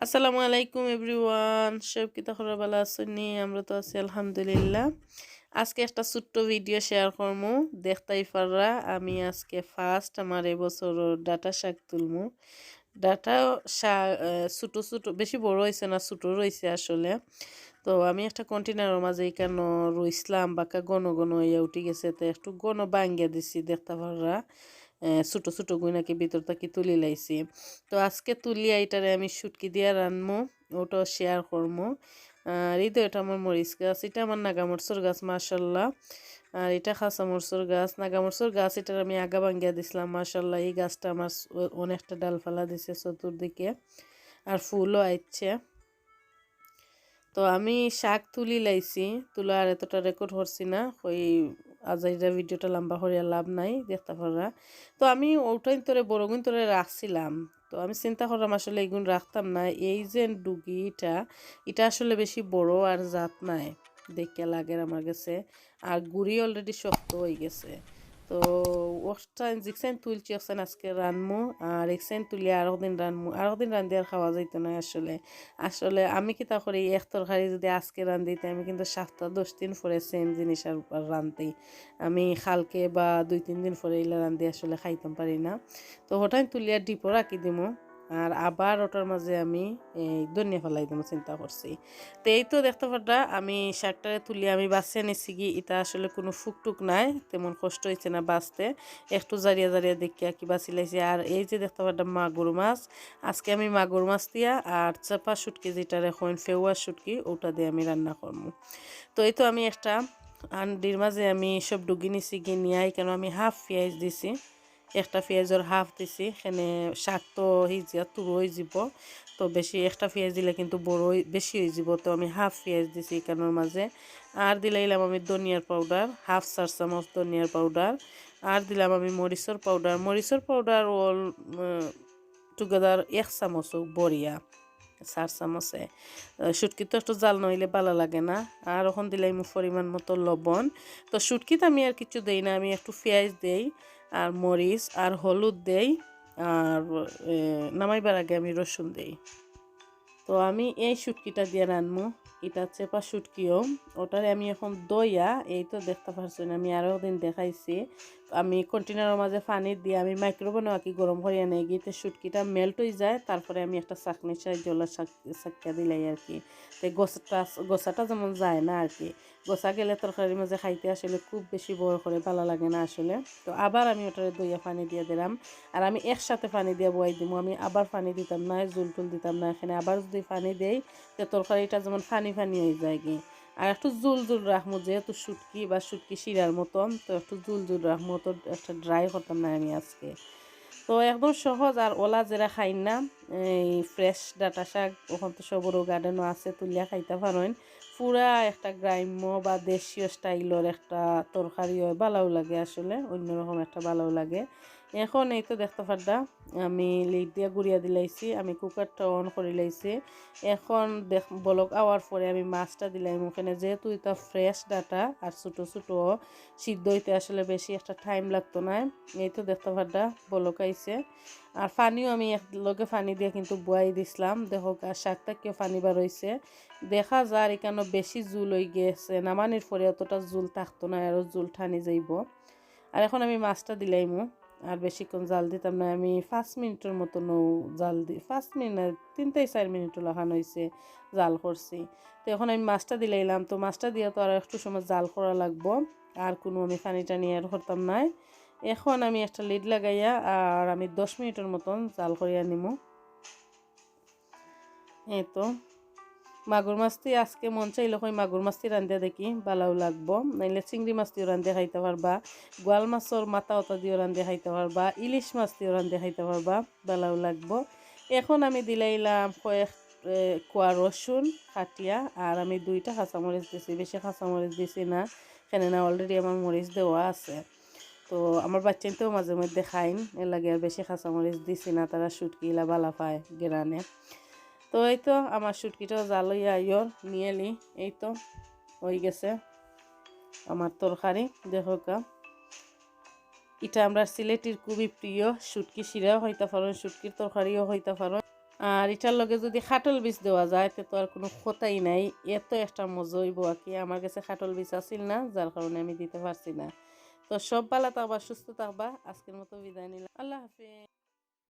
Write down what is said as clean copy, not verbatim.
আসসালামু আলাইকুম এভরিওয়ান, সব কি তখন ভালো আছেন? আমরা তো আছি আলহামদুলিল্লাহ। আজকে একটা ছোট্ট ভিডিও শেয়ার করবো। দেখতেই পাররা আমি আজকে ফার্স্ট আমার এবছর ডাটা শাক তুলমু। ডাটা শাক ছোটো ছোটো, বেশি বড় হয়েছে না, ছোটো রয়েছে আসলে। তো আমি একটা কন্টেনারের মাঝে কেন রইসলাম বাঁকা ঘন ঘন ইয়ে উঠে গেছে, তো একটু ঘন ভাঙ্গিয়া দিছি দেখতে পাররা। ছোটো ছোটো গুইনাকে ভিতর থেকে তুলি লাইছি। তো আজকে তুলিয়া এটারে আমি শুটকি দিয়া রানমো, ওটাও শেয়ার করবো। আর এই তো এটা আমার মরিচ গাছ, এটা আমার নাগামরচুর গাছ মাশাল্লাহ। আর এটা খাসা মরচুর গাছ, নাগামরচুর গাছ, এটার আমি আগা ভাঙ্গিয়া দিছিলাম মাশাল্লাহ। এই গাছটা আমার অনেকটা ডালপালা দিছে চতুর্দিকে, আর ফুলও আইছে। তো আমি শাক তুলি লাইছি, তুলা আর এতটা রেকর্ড করছি না, ওই আজাইরা ভিডিওটা লম্বা করিয়া লাভ নাই দেখতে পারা। তো আমি ওটাই তোরে বড়গুন তোরে রাখছিলাম। তো আমি চিন্তা করলাম আসলে এইগুণ রাখতাম না, এই যে ডুগি এটা আসলে বেশি বড় আর জাত নাই দেখে লাগে আমার কাছে। আর গুড়ি অলরেডি শক্ত হয়ে গেছে। তো ওটা জিকসাইন তুলছি ওখান আজকে রানমু, আর একসাইন তুলি আরো দিন রানমু, আরো দিন রান্ধি আর খাওয়া যাইতো না আসলে। আসলে আমি কি তা করি, এক তরকারি যদি আজকে রান্ধিতে আমি কিন্তু 7-10 দিন পরে সেম জিনিস আর রান্ধি। আমি কালকে বা 2-3 দিন পরে এলে রান্ধি আসলে খাইতাম পারি না। তো হঠাৎ তুলিয়া ডিপো রাখি দিমু, আর আবার ওটার মাঝে আমি এই ধনিয়া ফেলাই দেবো চিন্তা করছি। তো এই তো দেখতে পারটা আমি শাকটারে তুলি আমি বাছিয়ে নিছি কি, এটা আসলে কোনো ফুকটুক নাই, তেমন কষ্ট হয়েছে না বাঁচতে। একটু জারিয়া জারিয়া দেখিয়া কি বাছি লাইছি। আর এই যে দেখতে পারটা মাগুর মাছ, আজকে আমি মাগুর মাছ দিয়া আর চাপা শুটকি যেটা রেখেন ফেওয়া শুটকি, ওটা দিয়ে আমি রান্না করবো। তো এই তো আমি একটা আন্ডির মাঝে আমি সব ডুগি নিছি গিয়ে নিয়ে, কেন আমি হাফ পেঁয়াজ দিছি, একটা পেঁয়াজের হাফ দিছি, এখানে শাক তো হিজিয়া তুরো হয়ে যাব। তো বেশি একটা পেঁয়াজ দিলে কিন্তু বড় বেশি হয়ে যাব, তো আমি হাফ পেঁয়াজ দিছি এখানোর মাঝে। আর দিলাইলাম আমি ধনিয়ার পাউডার, হাফ 4 চামচ ধনিয়ার পাউডার। আর দিলাম আমি মরিচের পাউডার অল টুগেদার 1 চামচ বড়িয়া 4 চামচে। শুটকি তো একটু জাল নইলে ভালো লাগে না। আর ওখান দিলাই পরিমাণ মতো লবণ। তো শুটকিতে আমি আর কিছু দেই না, আমি একটু পেঁয়াজ দেই আর মরিচ আর হলুদ দেই, আর নামাইবার আগে আমি রসুন দেই। তো আমি এই শুটকিটা দিয়ে রানবো, এটা চেপা শুটকিও, ওটারে আমি এখন দইয়া, এই তো দেখতে পারছেন আমি আরও দিন দেখাইছি, আমি কন্টেনারের মাঝে পানি দিয়ে আমি মাইক্রোওভেনে আঁকি গরম করিয়া নিয়ে গিয়ে শুটকিটা মেল্ট হয়ে যায়, তারপরে আমি একটা চাকনি সাহায্য চাকিয়া দিলাই আর কি। তো গোসাটা যেমন যায় না আর কি, গোসা গেলে তরকারির মাঝে খাইতে আসলে খুব বেশি বড় করে ভালো লাগে না আসলে। তো আবার আমি ওটারে দইয়া পানি দিয়ে দিলাম, আর আমি একসাথে পানি দিয়ে বয়াই দিব, আমি আবার পানি দিতাম না, জুল টুল দিতাম না। এখানে আবার যদি পানি দেই তো তরকারিটা যেমন ফানি ফানি হয়ে যায় কি। আর একটু জুল জুল রাখবো, যেহেতু শুটকি বা শুটকি শিরার মতন, তো একটু জুল জুল রাখবো, তো একটা ড্রাই করতাম না আমি আজকে। তো একদম সহজ, আর ওলা যেরা খাই না এই ফ্রেশ ডাটা শাক, ওখান তো সবরও গার্ডেনও আছে, তুলিয়া খাইতে পারেন। পুরা একটা গ্রাম্য বা দেশীয় স্টাইলের একটা তরকারি হয়, ভালোও লাগে আসলে, অন্যরকম একটা ভালোও লাগে। এখন এই তো দেখতে পারদা আমি লিড দিয়ে গুড়িয়া দিলাইছি, আমি কুকারটা অন করে লাইছি। এখন বলক আওয়ার পরে আমি মাছটা দিলাম ওখানে, যেহেতু এটা ফ্রেশ ডাটা আর ছোটো ছোটো সিদ্ধ হইতে আসলে বেশি একটা টাইম লাগতো না। এই তো দেখতে পারদা বলক আইছে। আর পানিও আমি একলগে পানি দিয়ে কিন্তু বয়াই দিছিলাম, দেখো আর শাকটা কেউ পানি বার হয়েছে দেখা যায়, এখানে বেশি জুল হয়ে গেছে, নামানির পরে অতটা জুল থাকতো না, আরও জুল ঠানি যাইব। আর এখন আমি মাছটা দিলাইমু, আর বেশিক্ষণ জাল দিতাম না, আমি 5 মিনিটের মতনও জাল 5 মিনিট 3-4 মিনিট লাগানো হয়েছে জাল করছি। তো এখন আমি মাছটা দিলাইলাম, তো মাছটা দিয়ে তো আর একটু সময় জাল করা লাগবো, আর কোনো আমি পানি টানি আর করতাম নাই। এখন আমি একটা লিড লাগাইয়া আর আমি 10 মিনিটের মতন জাল করিয়া নিমু। এই তো মাগুর মাছটি আজকে মন চাইলে কই মাগুর মাছটি রান্ধিয়া দেখি ভালোও লাগবো, নাইলে চিংড়ি মাছটিও রান্ধিয়া খাইতে পারবা, গোয়াল মাছর মাথা ওতা দিয়েও রান্ধিয়া খাইতে পারবা, ইলিশ মাছটিও রান্ধিয়া খাইতে পারবা, ভালোও লাগবো। এখন আমি দিলাইলাম কয়েক কোয়া রসুন কাটিয়া, আর আমি 2টা কাঁচামরিচ দিছি, বেশি কাঁচামরিচ দিছি না, কেন না অলরেডি আমার মরিচ দেওয়া আছে। তো আমার বাচ্চাইতেও মাঝে মধ্যে খাইন, এর লাগে আর বেশি কাঁচামরিচ দিছি না, তারা শুটকিলা বালা পায় গেরানে। তো এই তো আমার শুটকিটাও জাল হইয়া আইয়র নিয়ে নি, এই তো হয়ে গেছে আমার তরকারি। দেখো কা, এটা আমরা সিলেটির খুবই প্রিয়, শুটকি শিরাও হইতে পারেন, শুটকির তরকারিও হইতে পারেন, আর এটার লগে যদি খাটল বীজ দেওয়া যায় তো আর কোনো কথাই নাই, এত একটা মজা হইব আর কি। আমার কাছে খাটল বীজ আসিল না, যার কারণে আমি দিতে পারছি না। তো সব ভালো থাকবা, সুস্থ থাকবা। আজকের মতো বিদায় নিলাম, আল্লাহ হাফেজ।